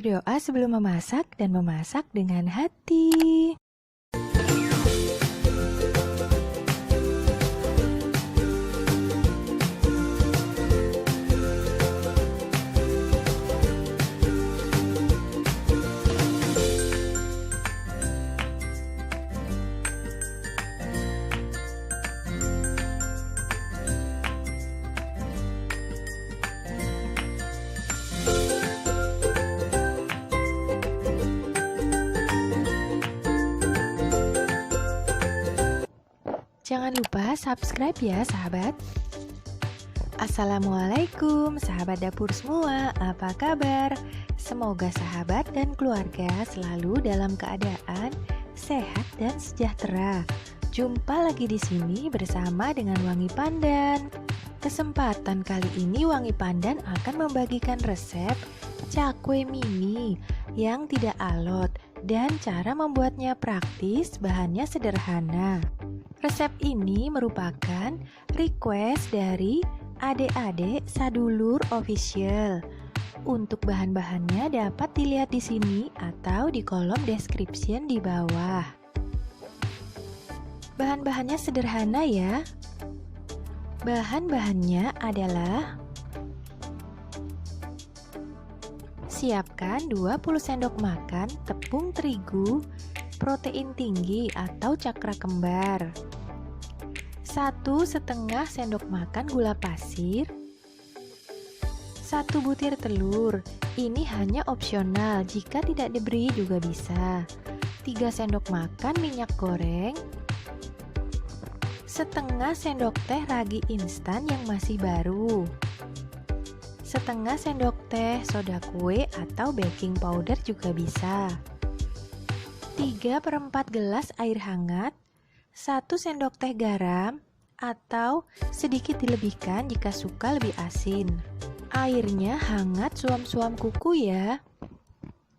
Berdoa sebelum memasak dan memasak dengan hati. Jangan lupa subscribe ya sahabat. Assalamualaikum sahabat dapur semua, apa kabar? Semoga sahabat dan keluarga selalu dalam keadaan sehat dan sejahtera. Jumpa lagi di sini bersama dengan Wangi Pandan. Kesempatan kali ini Wangi Pandan akan membagikan resep cakwe mini yang tidak alot dan cara membuatnya praktis, bahannya sederhana. Resep ini merupakan request dari adik-adik Sadulur Official. Untuk bahan-bahannya dapat dilihat di sini atau di kolom description di bawah. Bahan-bahannya sederhana ya. Bahan-bahannya adalah: siapkan 20 sendok makan tepung terigu protein tinggi atau cakra kembar, 1,5 sendok makan gula pasir, 1 butir telur, ini hanya opsional, jika tidak diberi juga bisa, 3 sendok makan minyak goreng, setengah sendok teh ragi instan yang masih baru, setengah sendok teh soda kue atau baking powder juga bisa, 3/4 gelas air hangat, 1 sendok teh garam, atau sedikit dilebihkan jika suka lebih asin. Airnya hangat suam-suam kuku ya.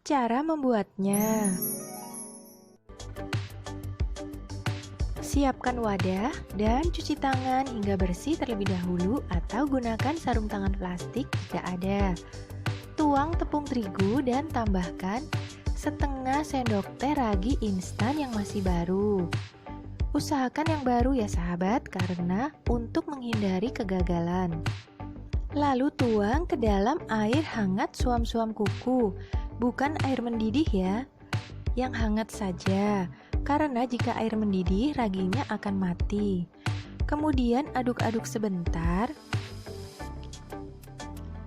Cara membuatnya: siapkan wadah dan cuci tangan hingga bersih terlebih dahulu atau gunakan sarung tangan plastik jika ada. Tuang tepung terigu dan tambahkan setengah sendok teh ragi instan yang masih baru. Usahakan yang baru ya sahabat, karena untuk menghindari kegagalan. Lalu tuang ke dalam air hangat suam-suam kuku, bukan air mendidih ya, yang hangat saja, karena jika air mendidih raginya akan mati. Kemudian aduk-aduk sebentar,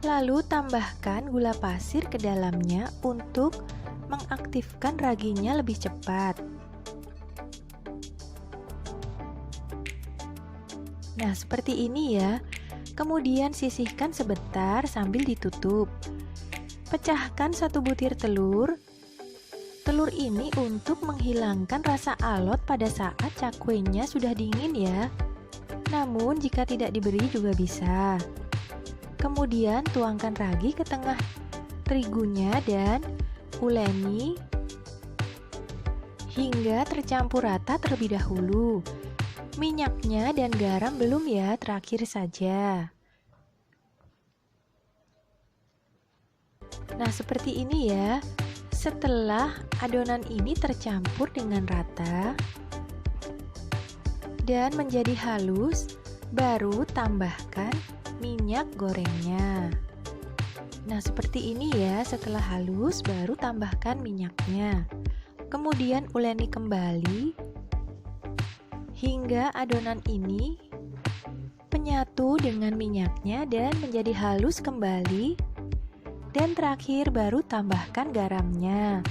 lalu tambahkan gula pasir ke dalamnya untuk mengaktifkan raginya lebih cepat. Nah, seperti ini ya. Kemudian sisihkan sebentar sambil ditutup. Pecahkan 1 butir telur. Telur ini untuk menghilangkan rasa alot pada saat cakwenya sudah dingin ya. Namun jika tidak diberi juga bisa. Kemudian tuangkan ragi ke tengah terigunya dan uleni hingga tercampur rata terlebih dahulu. Minyaknya dan garam belum ya, terakhir saja. Nah, seperti ini ya. Setelah adonan ini tercampur dengan rata dan menjadi halus, baru tambahkan minyak gorengnya. Nah, seperti ini ya. Setelah halus, baru tambahkan minyaknya. Kemudian uleni kembali hingga adonan ini menyatu dengan minyaknya dan menjadi halus kembali. Dan terakhir baru tambahkan garamnya.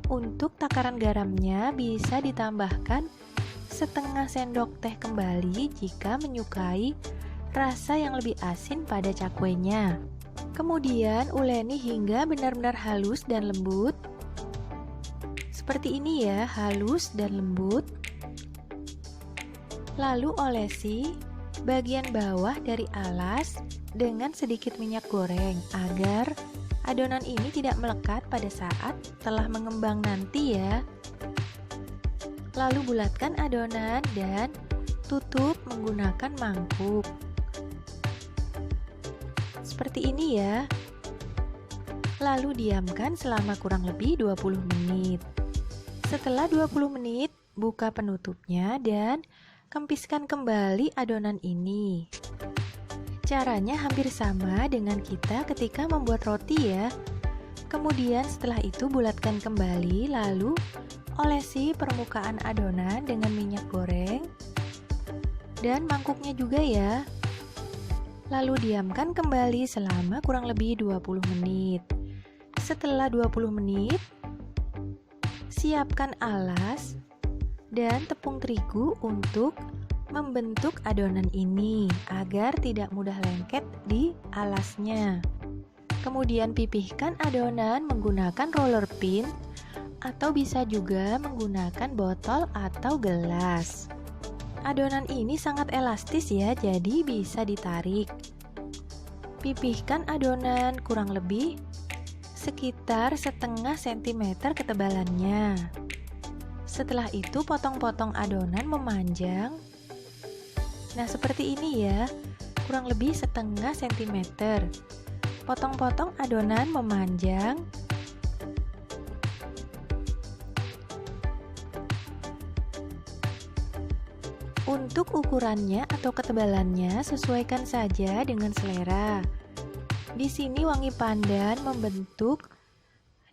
Untuk takaran garamnya bisa ditambahkan setengah sendok teh kembali jika menyukai rasa yang lebih asin pada cakwenya. Kemudian uleni hingga benar-benar halus dan lembut. Seperti ini ya, halus dan lembut. Lalu olesi bagian bawah dari alas dengan sedikit minyak goreng agar adonan ini tidak melekat pada saat telah mengembang nanti ya. Lalu bulatkan adonan dan tutup menggunakan mangkuk. Seperti ini ya. Lalu diamkan selama kurang lebih 20 menit. Setelah 20 menit, buka penutupnya dan kempiskan kembali adonan ini. Caranya hampir sama dengan kita ketika membuat roti ya. Kemudian setelah itu bulatkan kembali, lalu olesi permukaan adonan dengan minyak goreng dan mangkuknya juga ya. Lalu diamkan kembali selama kurang lebih 20 menit. Setelah 20 menit, siapkan alas dan tepung terigu untuk membentuk adonan ini agar tidak mudah lengket di alasnya. Kemudian pipihkan adonan menggunakan roller pin atau bisa juga menggunakan botol atau gelas. Adonan ini sangat elastis ya, jadi bisa ditarik. Pipihkan adonan kurang lebih sekitar setengah sentimeter ketebalannya. Setelah itu potong-potong adonan memanjang. Nah seperti ini ya, kurang lebih setengah sentimeter. Potong-potong adonan memanjang. Untuk ukurannya atau ketebalannya sesuaikan saja dengan selera. Di sini wangi pandan membentuk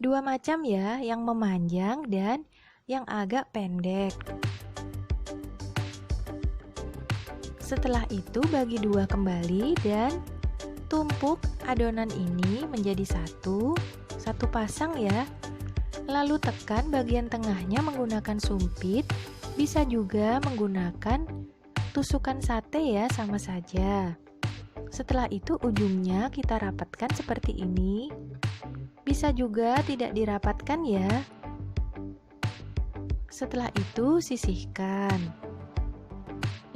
dua macam ya, yang memanjang dan yang agak pendek. Setelah itu bagi dua kembali dan tumpuk adonan ini menjadi satu pasang ya. Lalu tekan bagian tengahnya menggunakan sumpit, bisa juga menggunakan tusukan sate ya, sama saja. Setelah itu ujungnya kita rapatkan seperti ini. Bisa juga tidak dirapatkan ya. Setelah itu sisihkan.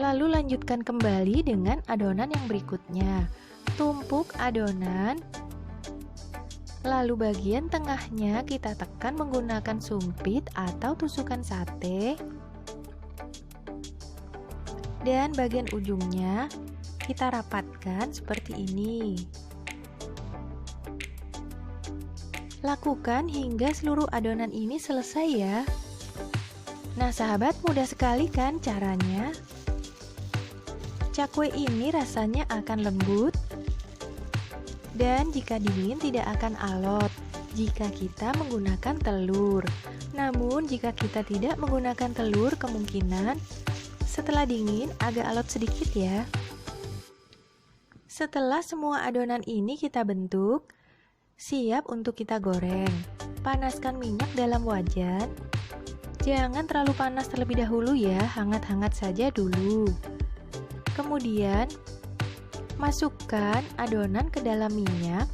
Lalu lanjutkan kembali dengan adonan yang berikutnya. Tumpuk adonan. Lalu bagian tengahnya kita tekan menggunakan sumpit atau tusukan sate. Dan bagian ujungnya kita rapatkan seperti ini. Lakukan hingga seluruh adonan ini selesai ya. Nah sahabat, mudah sekali kan caranya? Cakwe ini rasanya akan lembut dan jika dingin tidak akan alot jika kita menggunakan telur. Namun jika kita tidak menggunakan telur, kemungkinan setelah dingin agak alot sedikit ya. Setelah semua adonan ini kita bentuk, siap untuk kita goreng. Panaskan minyak dalam wajan. Jangan terlalu panas terlebih dahulu ya, hangat-hangat saja dulu. Kemudian, masukkan adonan ke dalam minyak.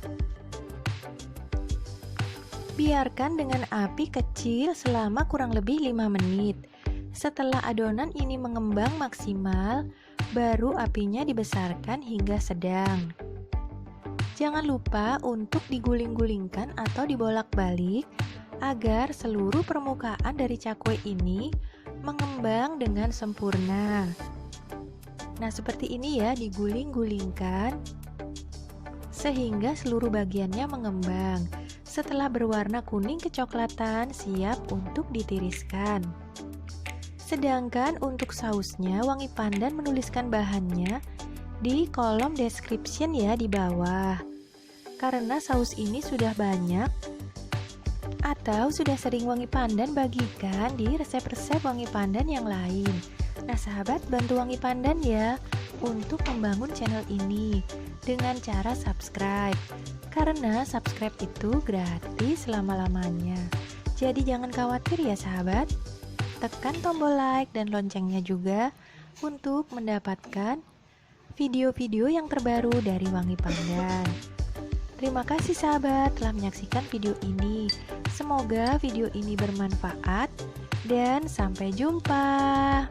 Biarkan dengan api kecil selama kurang lebih 5 menit. Setelah adonan ini mengembang maksimal, baru apinya dibesarkan hingga sedang. Jangan lupa untuk diguling-gulingkan atau dibolak-balik agar seluruh permukaan dari cakwe ini mengembang dengan sempurna. Nah, seperti ini ya, diguling-gulingkan sehingga seluruh bagiannya mengembang. Setelah berwarna kuning kecoklatan, siap untuk ditiriskan. Sedangkan untuk sausnya, Wangi Pandan menuliskan bahannya di kolom description ya di bawah. Karena saus ini sudah banyak atau sudah sering Wangi Pandan bagikan di resep-resep Wangi Pandan yang lain. Nah sahabat, bantu Wangi Pandan ya untuk membangun channel ini dengan cara subscribe. Karena subscribe itu gratis selama-lamanya. Jadi jangan khawatir ya sahabat. Tekan tombol like dan loncengnya juga untuk mendapatkan video-video yang terbaru dari Wangi Pandan. Terima kasih sahabat telah menyaksikan video ini. Semoga video ini bermanfaat dan sampai jumpa.